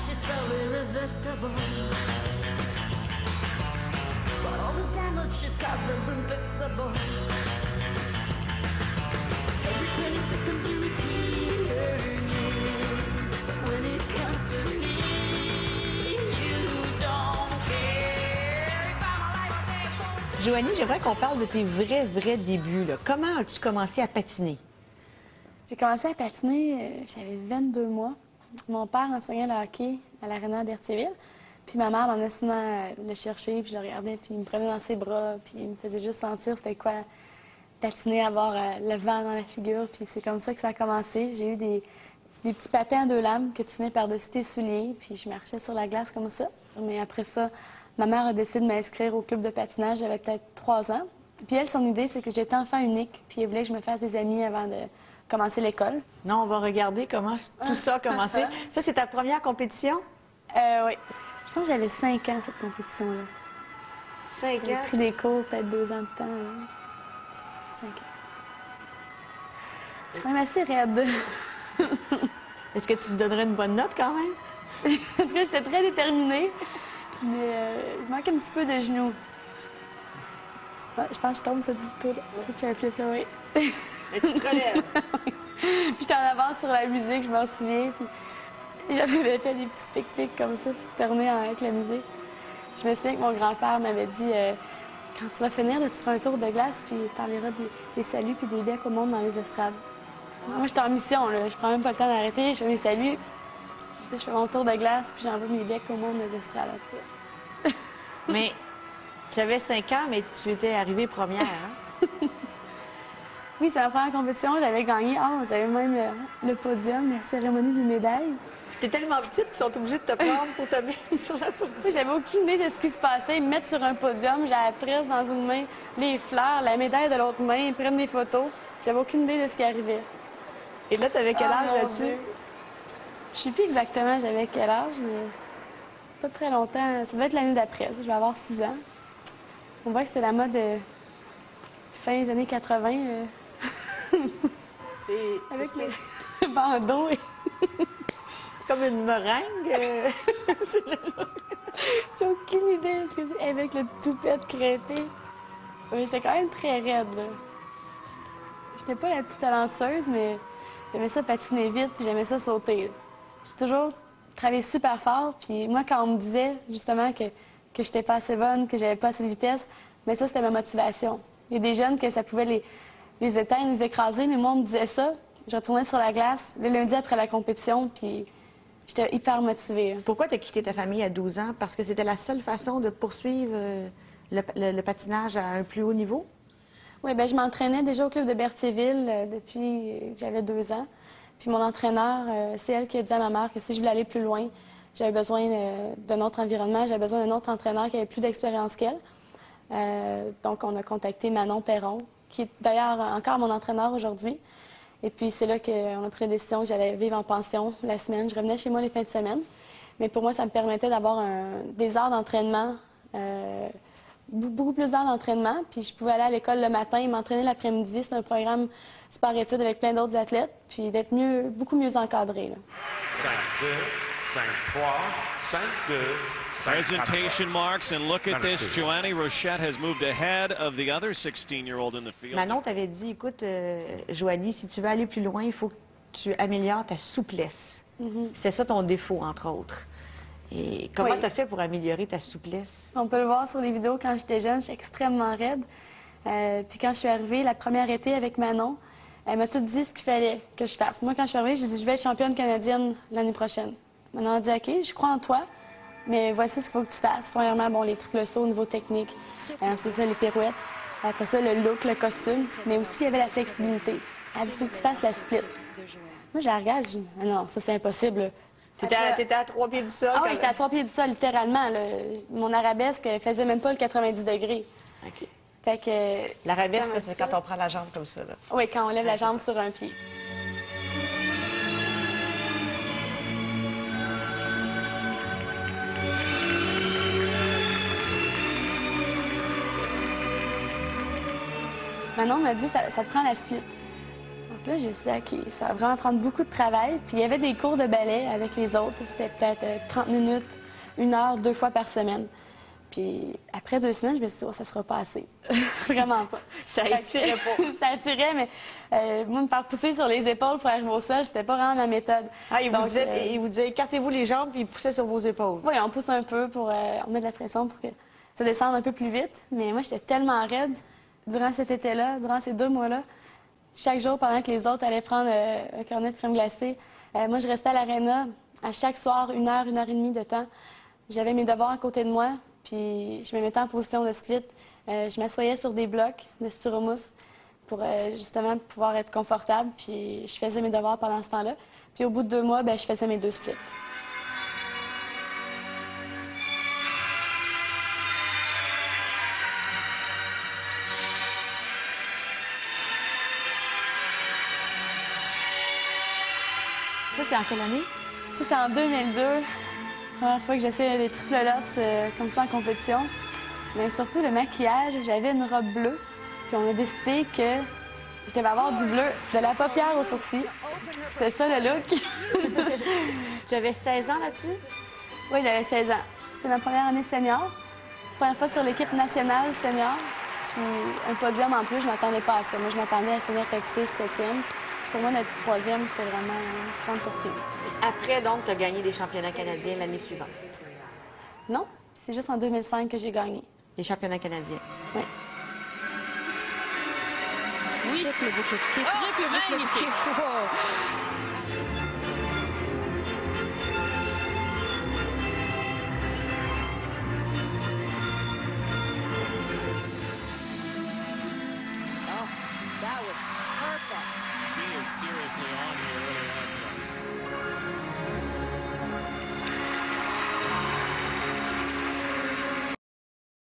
she's so irresistible. But all the damage she's caused is unfixable. Every 20 seconds you repeat her name. But when it comes to me, you don't care. If I'm alive, I'll take a photo. Joanie, j'aimerais qu'on parle de tes vrais débuts, là. Comment as-tu commencé à patiner? J'ai commencé à patiner, j'avais 22 mois. Mon père enseignait le hockey à l'Arena d'Hertierville. Puis ma mère m'emmenait souvent le chercher, puis je le regardais, puis il me prenait dans ses bras, puis il me faisait juste sentir c'était quoi patiner, avoir le vent dans la figure. Puis c'est comme ça que ça a commencé. J'ai eu des petits patins à 2 lames que tu mets par-dessus tes souliers, puis je marchais sur la glace comme ça. Mais après ça, ma mère a décidé de m'inscrire au club de patinage. J'avais peut-être 3 ans. Puis elle, son idée, c'est que j'étais enfant unique, puis elle voulait que je me fasse des amis avant de commencer l'école. Non, on va regarder comment tout ça a commencé. Ça, c'est ta première compétition? Oui. Je pense que j'avais 5 ans, cette compétition-là. 5 J'ai ans? pris des cours, peut-être 2 ans de temps. Là. 5 ans. Je suis quand même assez raide. Est-ce que tu te donnerais une bonne note quand même? En tout cas, j'étais très déterminée, mais il manque un petit peu de genoux. Ouais, je pense que je tombe cette chairflip là, oui. Mais tu te relèves. Oui. Puis j'étais en avance sur la musique, je m'en souviens. Puis j'avais fait des petits pic-pics comme ça pour terminer avec la musique. Je me souviens que mon grand-père m'avait dit quand tu vas finir, là, tu fais un tour de glace, puis tu enverras des saluts puis des becs au monde dans les estrades. Moi, j'étais en mission, là. Je prends même pas le temps d'arrêter. Je fais mes saluts, puis je fais mon tour de glace, puis j'envoie mes becs au monde des estrades après. Mais tu avais 5 ans, mais tu étais arrivée première, hein? Oui, c'est la première compétition. J'avais gagné. Ah, vous avez même le podium, la cérémonie des médailles. T'es tellement petite qu'ils sont obligés de te prendre pour te mettre sur la podium. Oui, j'avais aucune idée de ce qui se passait. Ils me mettent sur un podium, j'ai la tresse dans une main, les fleurs, la médaille de l'autre main, ils prennent des photos. J'avais aucune idée de ce qui arrivait. Et là, t'avais quel âge mon là-dessus? Dieu. Je sais plus exactement j'avais quel âge, mais pas très longtemps. Ça devait être l'année d'après. Je vais avoir 6 ans. On voit que c'est la mode fin des années 80. C'est Avec spécial. les bandeaux. C'est comme une meringue. C'est le look. J'ai aucune idée avec le toupette crêpé. Oui, j'étais quand même très raide, là. J'étais pas la plus talentueuse, mais j'aimais ça patiner vite, puis j'aimais ça sauter. J'ai toujours travaillé super fort, puis moi, quand on me disait, justement, que j'étais pas assez bonne, que j'avais pas assez de vitesse, bien ça, c'était ma motivation. Il y a des jeunes que ça pouvait les éteindre, les écraser, mais moi, on me disait ça. Je retournais sur la glace le lundi après la compétition, puis j'étais hyper motivée. Pourquoi t'as quitté ta famille à 12 ans? Parce que c'était la seule façon de poursuivre le patinage à un plus haut niveau? Oui, bien, je m'entraînais déjà au club de Berthierville depuis que j'avais 2 ans. Puis mon entraîneur, c'est elle qui a dit à ma mère que si je voulais aller plus loin, j'avais besoin d'un autre environnement, j'avais besoin d'un autre entraîneur qui avait plus d'expérience qu'elle. Donc, on a contacté Manon Perron, qui est d'ailleurs encore mon entraîneur aujourd'hui. Et puis, c'est là qu'on a pris la décision que j'allais vivre en pension la semaine. Je revenais chez moi les fins de semaine. Mais pour moi, ça me permettait d'avoir des heures d'entraînement, beaucoup plus d'heures d'entraînement. Puis, je pouvais aller à l'école le matin, m'entraîner l'après-midi. C'est un programme sport-études avec plein d'autres athlètes. Puis, d'être beaucoup mieux encadré, là. 5-2, 5-3, 5-2. Presentation marks, and look at this. Joanie Rochette has moved ahead of the other 16-year-old in the field. Manon t'avait dit, écoute, Joanie, si tu veux aller plus loin, il faut que tu améliores ta souplesse. C'était ça ton défaut, entre autres. Et comment Oui. t'as fait pour améliorer ta souplesse? On peut le voir sur les vidéos. Quand j'étais jeune, j'étais extrêmement raide. Puis quand je suis arrivée, la première été avec Manon, elle m'a tout dit ce qu'il fallait que je fasse. Moi, quand je suis arrivée, j'ai dit, je vais être championne canadienne l'année prochaine. Manon a dit, OK, je crois en toi. Mais voici ce qu'il faut que tu fasses. Premièrement, bon, les triples sauts au niveau technique. C'est ça, les pirouettes. Après ça, le look, le costume. Mais aussi, il y avait la flexibilité. Elle a dit, il faut que tu fasses la split. Moi, je la regarde, je dis, ah non, ça, c'est impossible. T'étais à 3 pieds du sol? Ah oui, j'étais à 3 pieds du sol, littéralement. Là. Mon arabesque faisait même pas le 90 degrés. OK. Fait que... L'arabesque, Comment c'est ça? quand on prend la jambe comme ça, là. Oui, quand on lève la c'est jambe ça. sur un pied. Manon m'a dit, ça te prend la split. Là, j'ai dit, OK, ça va vraiment prendre beaucoup de travail. Puis il y avait des cours de ballet avec les autres. C'était peut-être 30 minutes, 1 heure, 2 fois par semaine. Puis après 2 semaines, je me suis dit, oh, ça sera pas assez. Vraiment pas. Ça attirait pas. Ça attirait, mais moi, me faire pousser sur les épaules pour arriver au sol, c'était pas vraiment ma méthode. Ah, il Donc, vous disait écartez-vous les jambes, puis il poussait sur vos épaules. Oui, on pousse un peu pour on met de la pression pour que ça descende un peu plus vite. Mais moi, j'étais tellement raide durant cet été-là, durant ces 2 mois-là. Chaque jour, pendant que les autres allaient prendre un cornet de crème glacée, moi, je restais à l'aréna à chaque soir, 1 heure, 1 heure et demie de temps. J'avais mes devoirs à côté de moi, puis je me mettais en position de split. Je m'assoyais sur des blocs de styromousse pour justement pouvoir être confortable, puis je faisais mes devoirs pendant ce temps-là. Puis au bout de 2 mois, je faisais mes 2 splits. Ça, c'est en quelle année? Ça, c'est en 2002. Première fois que j'essaie des triple lutz comme ça en compétition. Mais surtout, le maquillage, j'avais une robe bleue. Puis on a décidé que je devais avoir du bleu, de la paupière au sourcil. C'était ça, le look. Tu avais 16 ans là-dessus? Oui, j'avais 16 ans. C'était ma première année senior. Première fois sur l'équipe nationale senior. Puis un podium en plus, je m'attendais pas à ça. Moi, je m'attendais à finir peut-être 6, 7e. Pour moi, notre 3e, c'était vraiment une grande surprise. Après, donc, tu as gagné les championnats canadiens l'année suivante. Non, c'est juste en 2005 que j'ai gagné. Les championnats canadiens. Oui. Oui. Triple boucle kick. Triple boucle kick. She is seriously on here early on tonight.